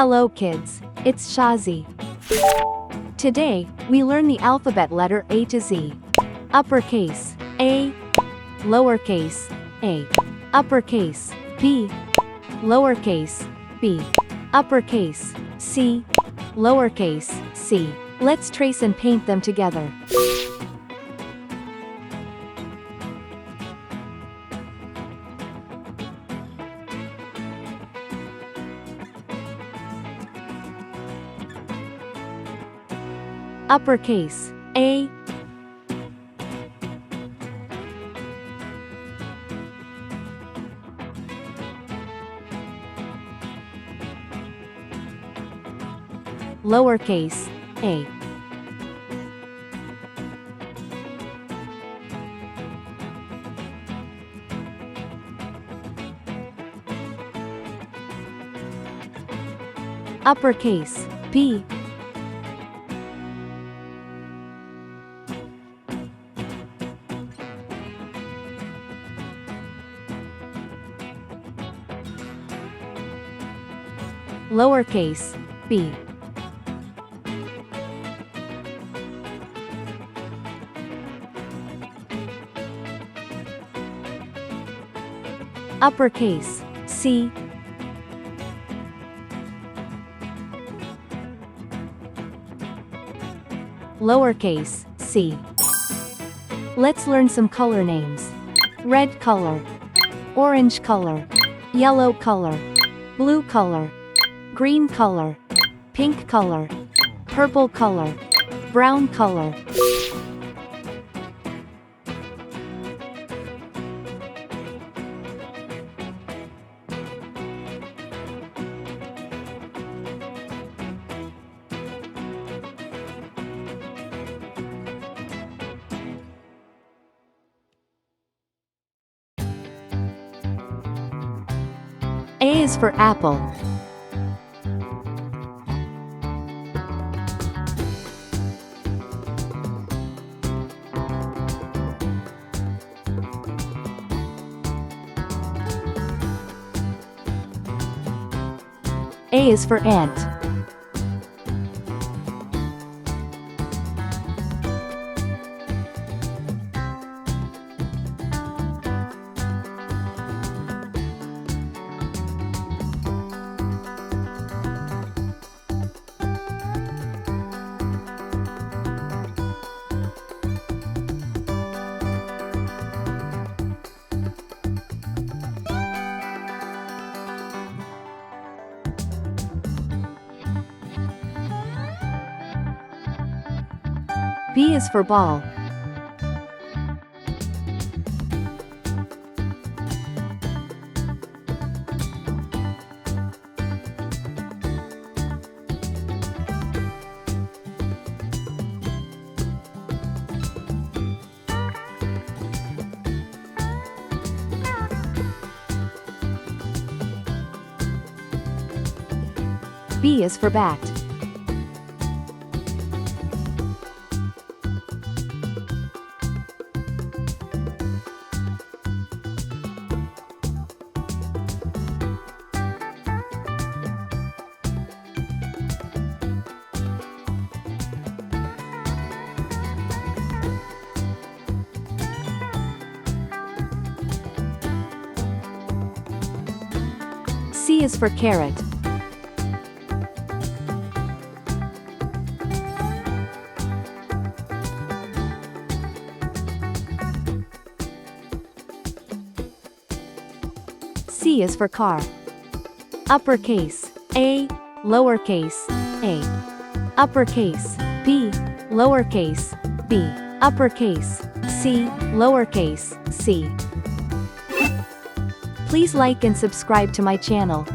Hello kids, it's Shazi. Today, we learn the alphabet letter A to Z. Uppercase, A. Lowercase, A. Uppercase, B. Lowercase, B. Uppercase, C. Lowercase, C. Let's trace and paint them together. Uppercase, A. Lowercase, A. Uppercase, B. Lowercase, b. Uppercase, C. Lowercase, c. Let's learn some color names. Red color, orange color, yellow color, blue color, green color, pink color, purple color, brown color. A is for apple. A is for ant. B is for ball. B is for bat. C is for carrot. C is for car. Uppercase, A. Lowercase, A. Uppercase, B. Lowercase, B. Uppercase, C. Lowercase, C. Please like and subscribe to my channel.